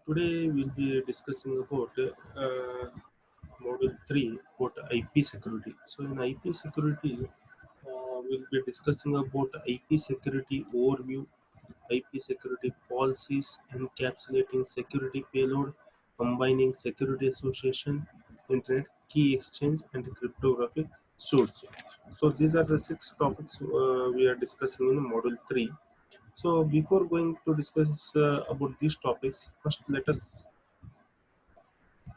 Today we'll be discussing about Module 3 about IP security. So in IP security, we'll be discussing about IP security overview, IP security policies, encapsulating security payload, combining security association, internet key exchange, and cryptographic suits. So these are the six topics we are discussing in Module 3. So before going to discuss about these topics, first let us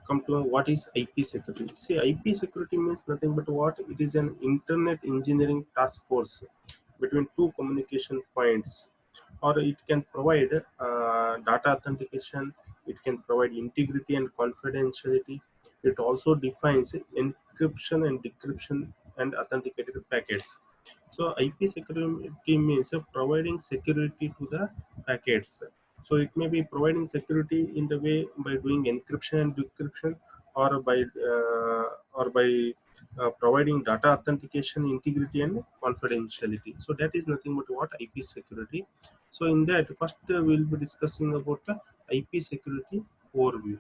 come to what is IP security. See, IP security means nothing but what? It is an internet engineering task force between two communication points, or it can provide data authentication, it can provide integrity and confidentiality. It also defines encryption and decryption and authenticated packets. So IP security means providing security to the packets. So it may be providing security in the way by doing encryption and decryption, or by providing data authentication, integrity, and confidentiality. So that is nothing but what IP security. So in that, first we'll be discussing about the IP security overview.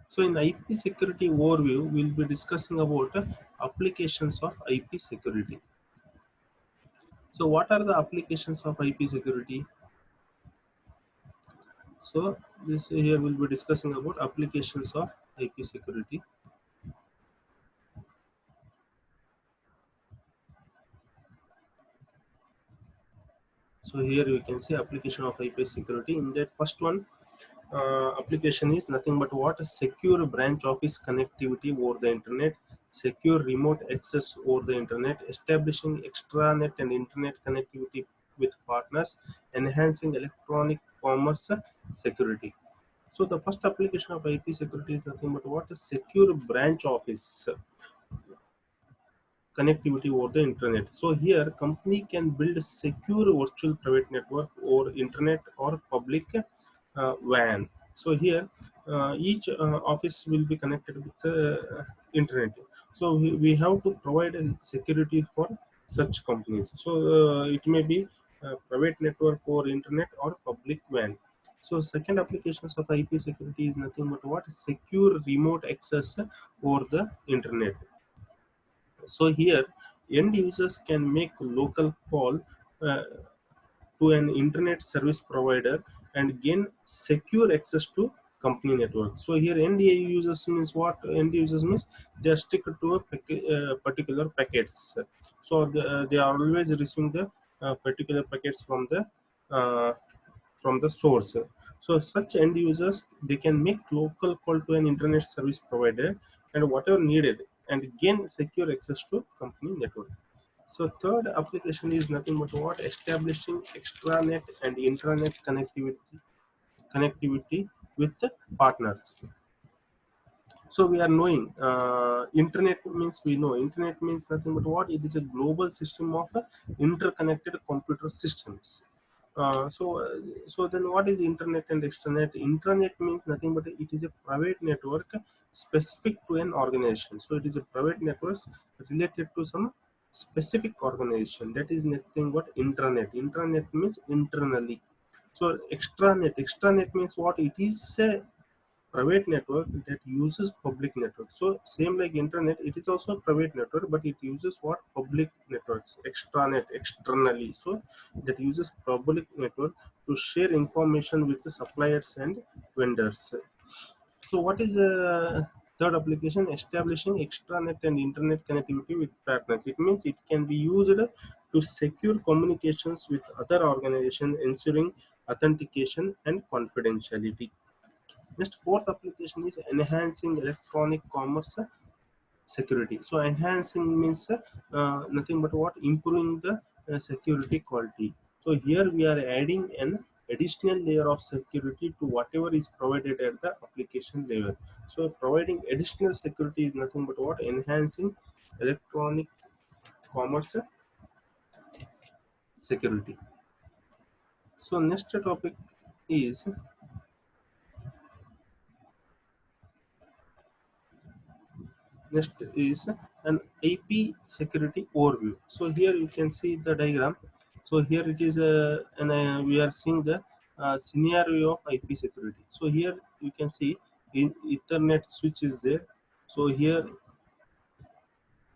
So in IP security overview, we'll be discussing about applications of IP security. So what are the applications of IP security? So this here we'll be discussing about applications of IP security. So here you can see application of IP security. In that first one, application is nothing but what? A secure branch office connectivity over the internet, secure remote access over the internet, establishing extranet and internet connectivity with partners, enhancing electronic commerce security. So the first application of IP security is nothing but what? A secure branch office connectivity over the internet. So here company can build a secure virtual private network or internet or public WAN. So here each office will be connected with the internet. So we have to provide a security for such companies. So it may be private network or internet or public WAN. So second applications of IP security is nothing but what? Secure remote access over the internet. So here, end users can make local call uh, to an internet service provider and gain secure access to company network. So here, end users means what? End users means they are stick to a particular packets. So they are always receiving the particular packets uh, from the source. So such end users, they can make local call to an internet service provider and whatever needed and gain secure access to company network. So third application is nothing but what? Establishing extranet and intranet connectivity with the partners. So we are knowing internet means, we know internet means nothing but what? It is a global system of interconnected computer systems. So then what is internet and extranet? Intranet means nothing but it is a private network specific to an organization. So it is a private network related to some specific organization. That is nothing but intranet. Intranet means internally. So extranet means what? It is a private network that uses public network. So same like internet, it is also a private network, but it uses what? Public networks. Extranet, externally. So that uses public network to share information with the suppliers and vendors. So what is the third application? Establishing extranet and internet connectivity with partners. It means it can be used to secure communications with other organizations, ensuring authentication and confidentiality. Next, fourth application is enhancing electronic commerce security. So enhancing means nothing but what? Improving the security quality. So here we are adding an additional layer of security to whatever is provided at the application level. So providing additional security is nothing but what? Enhancing electronic commerce security. So next topic is Next is an IP security overview. So here you can see the diagram. So here it is, and we are seeing the scenario of IP security. So here you can see in Ethernet switch is there. So here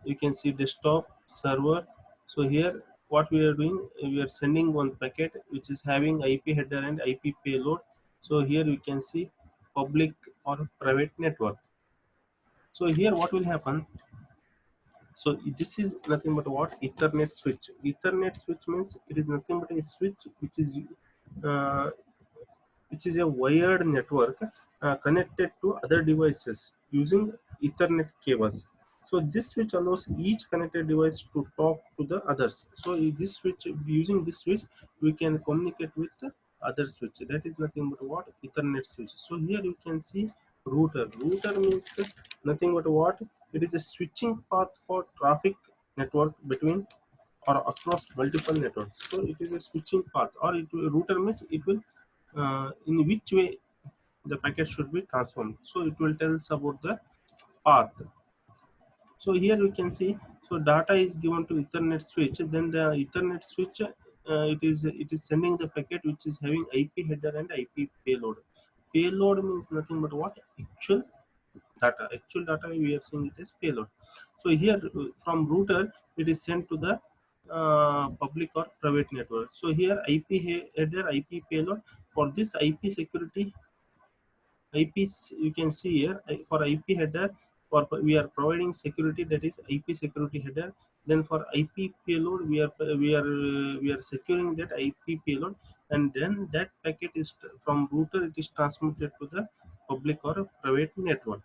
you can see desktop server. So here what we are doing, we are sending one packet which is having IP header and IP payload. So here you can see public or private network. So here what will happen, so this is nothing but what, Ethernet switch. Ethernet switch means it is nothing but a switch uh, which is a wired network connected to other devices using Ethernet cables. So this switch allows each connected device to talk to the others. So this switch, using this switch, we can communicate with the other switch. That is nothing but what, Ethernet switch. So here you can see router. Router means nothing but what? It is a switching path for traffic network between or across multiple networks. So it is a switching path, or router means it will in which way the packet should be transformed. So it will tell us about the path. So here we can see, so data is given to Ethernet switch, then the Ethernet switch it is sending the packet which is having IP header and IP payload. Payload means nothing but what, actual data. Actual data we are seeing it as payload. So here from router it is sent to the public or private network. So here IP header, IP payload. For this IP security, IPs you can see here for IP header, for we are providing security, that is IP security header. Then for IP payload we are securing that IP payload, and then that packet is from router, it is transmitted to the public or private network.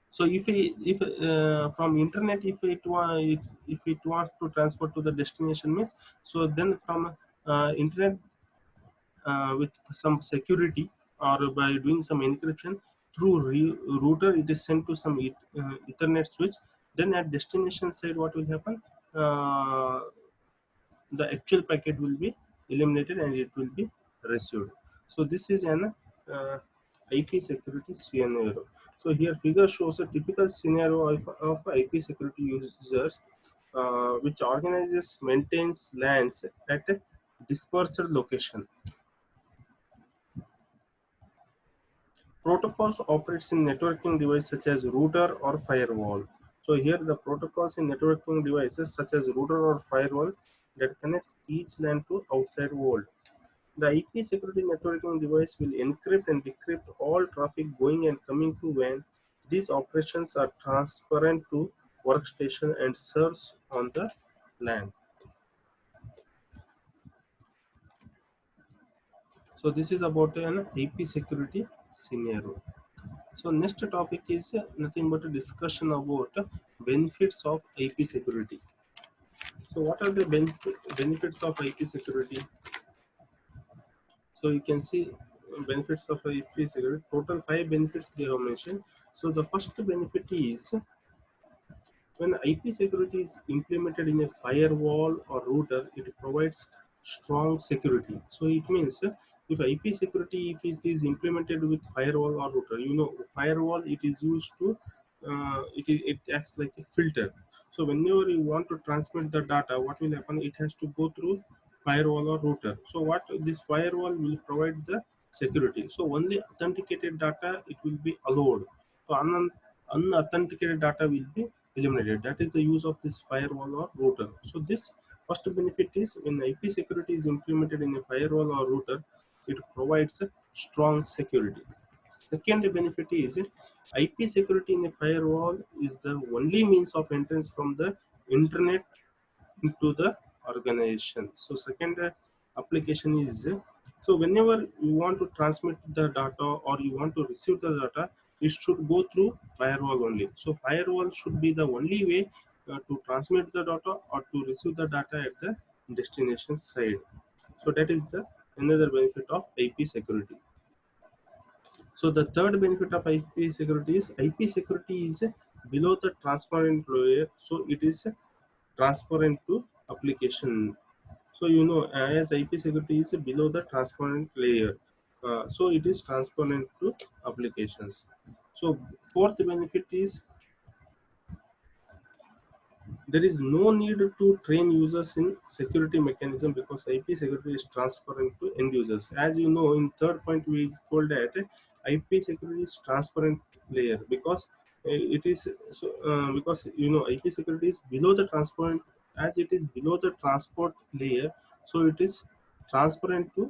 So if from internet, if it wants to transfer to the destination means, so then from internet with some security or by doing some encryption through router, it is sent to some Ethernet switch. Then at destination side what will happen, uh, the actual packet will be eliminated and it will be received. So this is an uh, IP security scenario. So here figure shows a typical scenario of IP security users, which organizes maintains LANs at a dispersed location. Protocols operates in networking devices such as router or firewall. So here the protocols in networking devices such as router or firewall that connects each LAN to outside world. The IP security networking device will encrypt and decrypt all traffic going and coming to WAN. These operations are transparent to workstation and serves on the LAN. So this is about an IP security scenario. So next topic is nothing but a discussion about benefits of IP security. So what are the benefits of IP security? So you can see benefits of IP security. Total 5 benefits they have mentioned. So the first benefit is when IP security is implemented in a firewall or router, it provides strong security. So it means if IP security, if it is implemented with firewall or router, firewall it is used to it acts like a filter. So whenever you want to transmit the data, what will happen? It has to go through firewall or router. So what this firewall will provide the security. So only authenticated data it will be allowed. So unauthenticated data will be eliminated. That is the use of this firewall or router. So this first benefit is when IP security is implemented in a firewall or router, it provides a strong security. Second benefit is IP security in a firewall is the only means of entrance from the internet into the organization. So second application is so whenever you want to transmit the data or you want to receive the data, it should go through firewall only. So firewall should be the only way to transmit the data or to receive the data at the destination side. So that is the another benefit of IP security. So the third benefit of IP security is IP security is below the transparent layer, so it is transparent to application. So as IP security is below the transparent layer, so it is transparent to applications. So fourth benefit is there is no need to train users in security mechanism because IP security is transparent to end users. As you know, in third point we told that IP security is transparent layer because it is so because you know IP security is below the transparent, as it is below the transport layer, so it is transparent to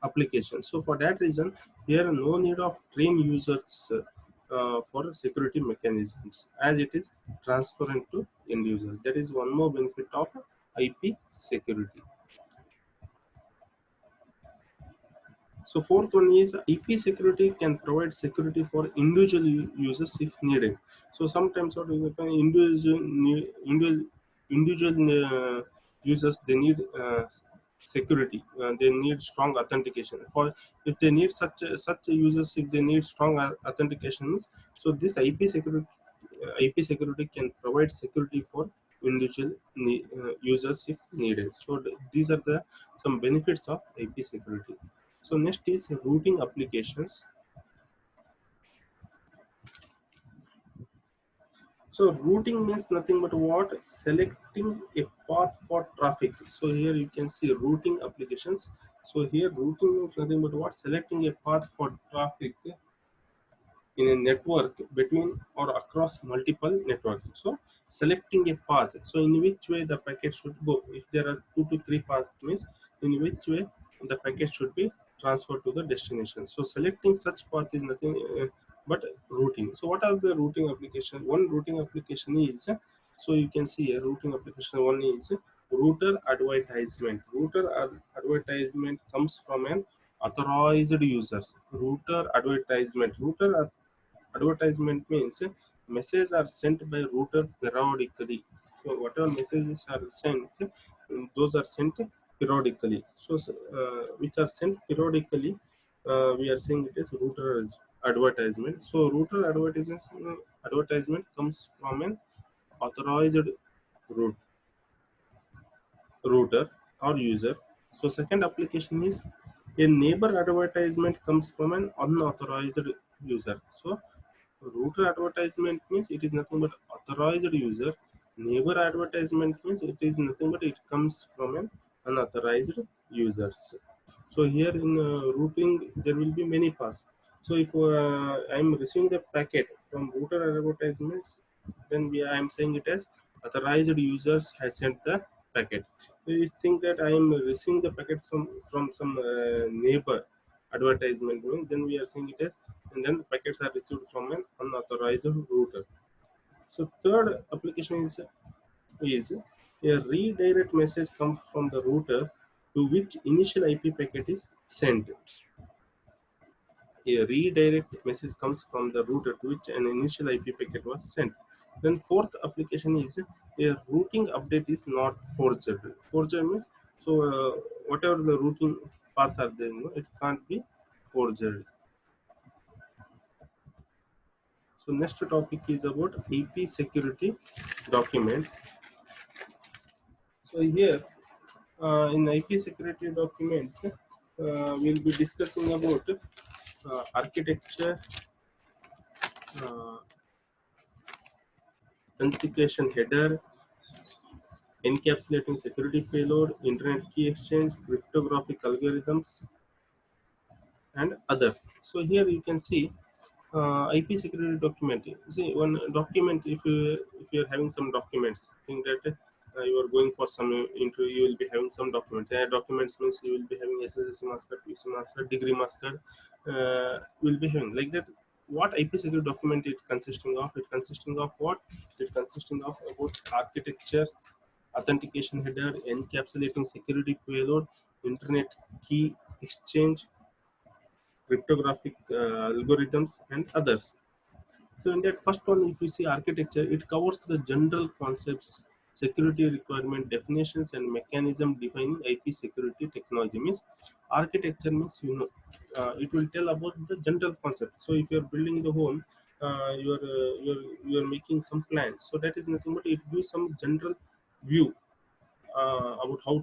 application. So for that reason, here no need of train users for security mechanisms, as it is transparent to end users. That is one more benefit of IP security. So fourth one is IP security can provide security for individual users if needed. So sometimes what is happen, individual users, they need security. They need strong authentication. For if they need such users, if they need strong authentication, so this IP security can provide security for individual users if needed. So these are the some benefits of IP security. So next is routing applications. So routing means nothing but what? Selecting a path for traffic. So here you can see routing applications. So here routing means nothing but what? Selecting a path for traffic in a network between or across multiple networks. So selecting a path. So in which way the packet should go. If there are 2 to 3 paths, means in which way the packet should be transferred to the destination. So selecting such path is nothing but routing. So what are the routing application? One routing application is so you can see a routing application. One is router advertisement. Advertisement comes from an authorized users. Router advertisement means messages are sent by router periodically. So whatever messages are sent, those are sent periodically. So which are sent periodically, we are saying it is router advertisement. So advertisement comes from an authorized route router or user. So second application is a neighbor advertisement comes from an unauthorized user. So router advertisement means it is nothing but authorized user. Neighbor advertisement means it is nothing but it comes from an unauthorized users. So here in routing there will be many paths. So if I am receiving the packet from router advertisements, then I am saying it as authorized users has sent the packet. So you think that I am receiving the packet from some neighbor advertisement, then we are saying it as, and then the packets are received from an unauthorized router. So third application is a redirect message comes from the router to which initial IP packet is sent. A redirect message comes from the router to which an initial IP packet was sent. Then fourth application is a routing update is not forged. Forged means so whatever the routing paths are there, it can't be forged. So next topic is about IP security documents. So here in IP security documents, we'll be discussing about architecture, uh, authentication header, encapsulating security payload, internet key exchange, cryptographic algorithms, and others. So here you can see IP security document. See one document, if you are having some documents, think that you are going for some interview, you will be having some documents. Documents means you will be having SSC master, PC master, degree master, you will be having like that. What IP security document it consisting of? It consisting of what? It consisting of about architecture, authentication header, encapsulating security payload, internet key exchange, cryptographic algorithms, and others. So in that first one, if you see architecture, it covers the general concepts, security requirement definitions, and mechanism defining IP security technology. Means architecture means it will tell about the general concept. So if you are building the home, you are making some plans. So that is nothing but it gives some general view about how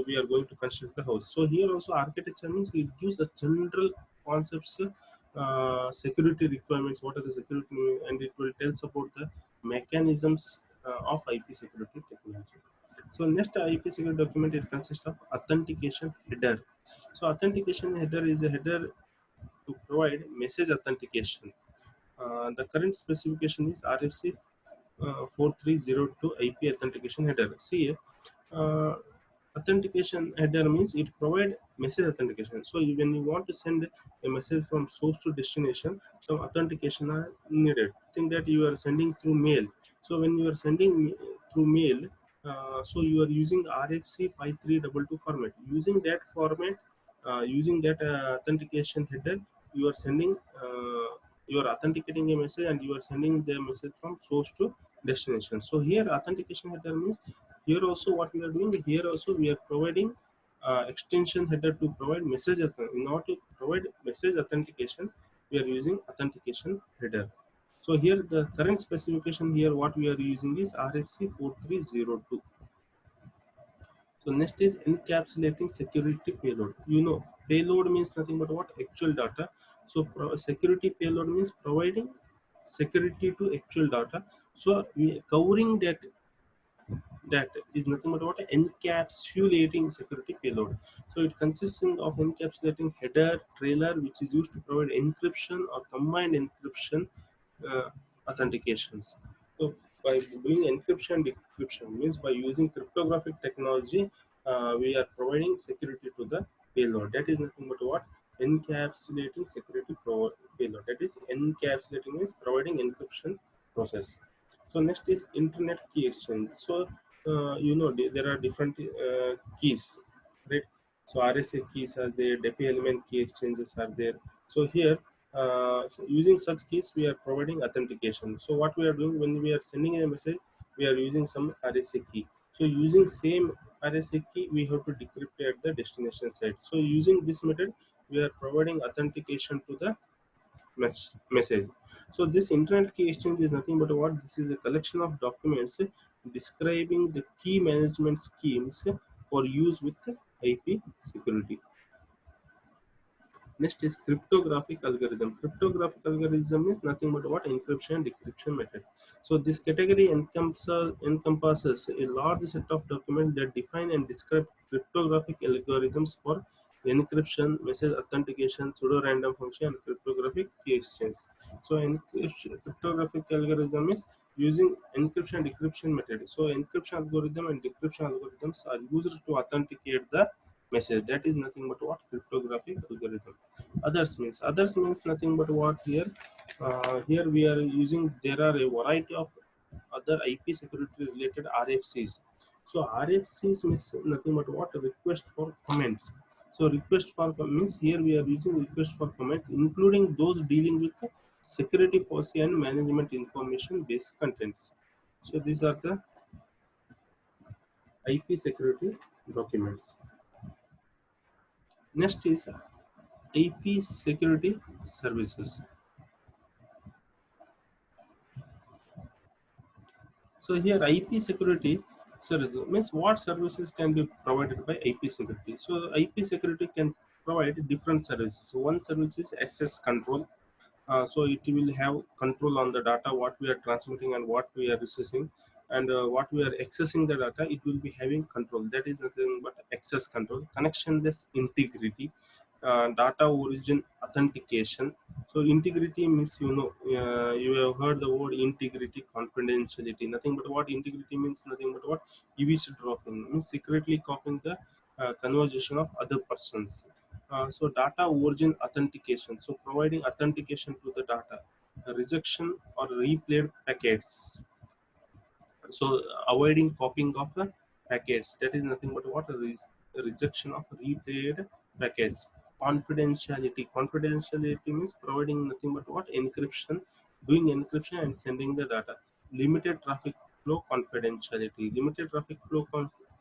we are going to construct the house. So here also architecture means it gives the general concepts, security requirements, what are the security, and it will tells about the mechanisms of IP security technology. So next IP security document, it consists of authentication header. So authentication header is a header to provide message authentication. The current specification is RFC 4302 IP authentication header. See, uh, authentication header means it provide message authentication. So when you want to send a message from source to destination, some authentication are needed. Think that you are sending through mail. So when you are sending through mail, so you are using RFC 5322 format. Using that format, using that authentication header, you are sending, you are authenticating a message and you are sending the message from source to destination. So here authentication header means, here also what we are doing, here also we are providing extension header to provide message in order to provide message authentication, we are using authentication header. So here the current specification, here what we are using is RFC 4302. So next is encapsulating security payload. You know, payload means nothing but what? Actual data. So security payload means providing security to actual data. So we covering that is nothing but what? Encapsulating security payload. So it consists of encapsulating header, trailer, which is used to provide encryption or combined encryption uh, authentications. So by doing encryption and decryption means by using cryptographic technology, we are providing security to the payload. That is nothing but what? Encapsulating security payload. That is encapsulating is providing encryption process. So next is internet key exchange. So you know, there are different keys, right? So RSA keys are there, DEFI element key exchanges are there. So here, so using such keys, we are providing authentication. So what we are doing when we are sending a message, we are using some RSA key. So using same RSA key, we have to decrypt at the destination site. So using this method, we are providing authentication to the message. So this internet key exchange is nothing but what? This is a collection of documents describing the key management schemes for use with the IP security. Next is cryptographic algorithm. Cryptographic algorithm is nothing but what? Encryption and decryption method. So this category encompasses a large set of documents that define and describe cryptographic algorithms for encryption, message authentication, pseudo-random function, and cryptographic key exchange. So cryptographic algorithm is using encryption and decryption method. So encryption algorithm and decryption algorithms are used to authenticate the message. That is nothing but what? Cryptographic algorithm. Others means nothing but what? Here here we are using, there are a variety of other IP security related RFCs. So RFCs means nothing but what? Request for comments. So request for means, here we are using request for comments, including those dealing with the security policy and management information based contents. So these are the IP security documents. Next is IP security services. So here IP security service means what services can be provided by IP security. So IP security can provide different services. So one service is access control. So it will have control on the data, what we are transmitting and what we are receiving, and what we are accessing the data, it will be having control. That is nothing but access control. Connectionless integrity, data origin authentication. So integrity means, you know, you have heard the word integrity, confidentiality. Nothing but what? Integrity means nothing but what? Eavesdropping means secretly copying the conversation of other persons. So data origin authentication, so providing authentication to the data. Rejection or replayed packets, so avoiding copying of the packets. That is nothing but what? Rejection of replayed packets. Confidentiality means providing nothing but what? Encryption, doing encryption and sending the data. Limited traffic flow confidentiality. Limited traffic flow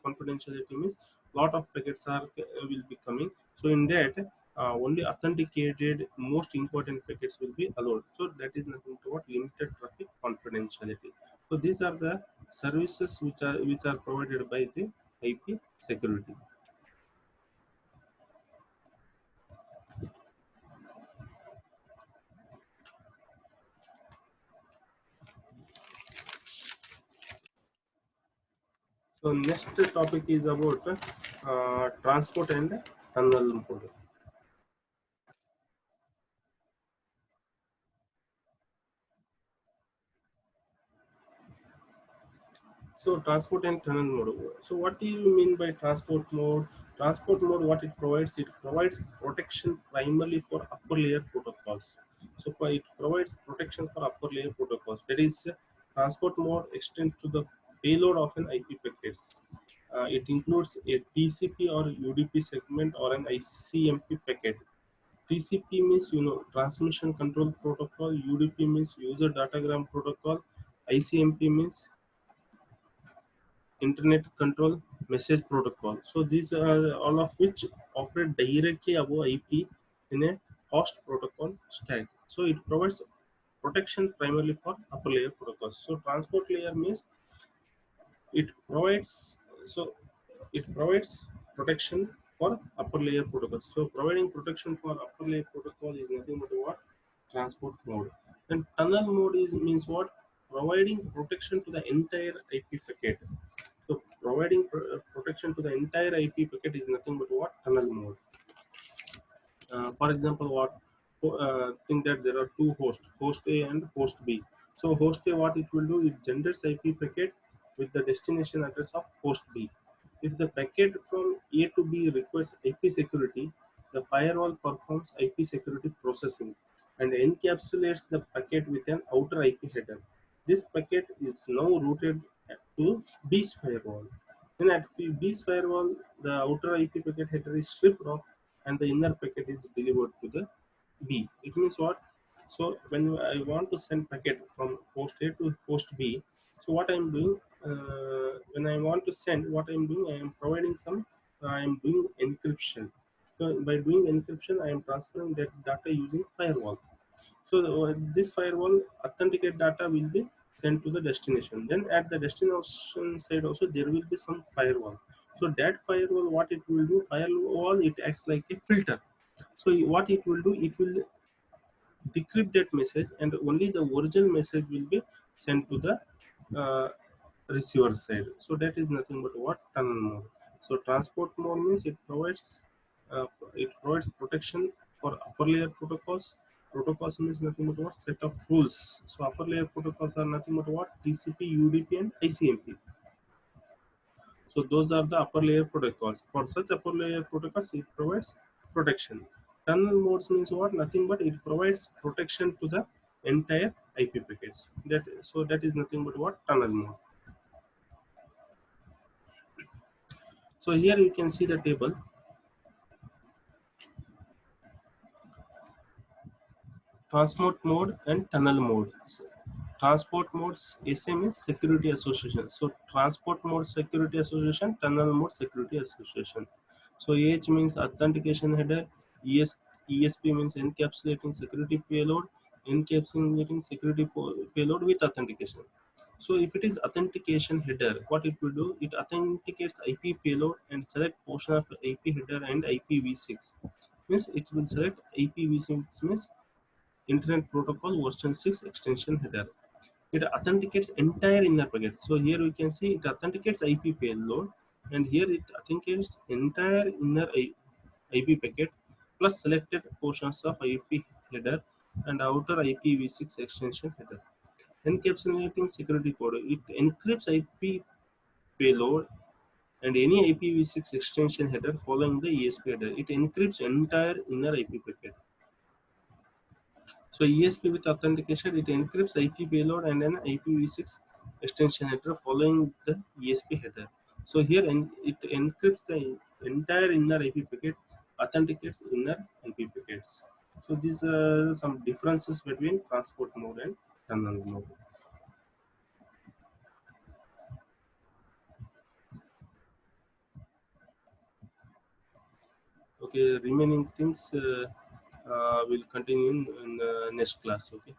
confidentiality means lot of packets are will be coming. So in that, only authenticated most important packets will be allowed. So that is nothing but what? Limited traffic confidentiality. So these are the services which are provided by the IP security. So next topic is about transport and tunnel mode. So transport and tunnel mode. So what do you mean by transport mode? Transport mode, what it provides protection primarily for upper layer protocols. So it provides protection for upper layer protocols. That is, transport mode extends to the payload of an IP packets. It includes a TCP or UDP segment or an ICMP packet. TCP means transmission control protocol. UDP means user datagram protocol. ICMP means internet control message protocol. So these are all of which operate directly above IP in a host protocol stack. So it provides protection primarily for upper layer protocols. So transport layer means it provides so it provides protection for upper layer protocols. So providing protection for upper layer protocol is nothing but what? Transport mode. And tunnel mode is means what? Providing protection to the entire IP packet. So providing protection to the entire IP packet is nothing but what? Tunnel mode. For example, what think that there are two hosts, host A and host B. So host A, what it will do, it generates IP packet with the destination address of host B. If the packet from A to B requires IP security, the firewall performs IP security processing and encapsulates the packet with an outer IP header. This packet is now routed to B's firewall. Then at B's firewall, the outer IP packet header is stripped off and the inner packet is delivered to the B. It means what? So when I want to send packet from host A to host B, so what I am doing, when I want to send, what I am doing, I am providing some, I am doing encryption. So by doing encryption, I am transferring that data using firewall. So this firewall authenticate data will be sent to the destination. Then at the destination side also there will be some firewall. So that firewall, what it will do, firewall it acts like a filter. So what it will do, it will decrypt that message and only the original message will be sent to the uh, receiver side. So that is nothing but what? Tunnel mode. So transport mode means uh, it provides protection for upper layer protocols. Protocols means nothing but what? Set of rules. So upper layer protocols are nothing but what? TCP, UDP, and ICMP. So those are the upper layer protocols. For such upper layer protocols, it provides protection. Tunnel modes means what? Nothing but it provides protection to the entire IP packets. That is nothing but what? Tunnel mode. So here you can see the table. Transport mode and tunnel mode. So, transport mode SM is security association. So transport mode security association, tunnel mode security association. So AH means authentication header, ESP means encapsulating security payload, encapsulating security payload with authentication. So if it is authentication header, what it will do, it authenticates IP payload and select portion of IP header and IPv6. Means it will select IPv6 means Internet Protocol version 6 extension header. It authenticates entire inner packet. So here we can see it authenticates IP payload and here it authenticates entire inner IP packet plus selected portions of IP header and outer IPv6 extension header. Encapsulating security code. It encrypts IP payload and any IPv6 extension header following the ESP header. It encrypts entire inner IP packet. So ESP with authentication, it encrypts IP payload and an IPv6 extension header following the ESP header. So here it encrypts the entire inner IP packet, authenticates inner IP packets. So these are some differences between transport mode and tunnel mode. Okay, remaining things will continue in the next class. Okay.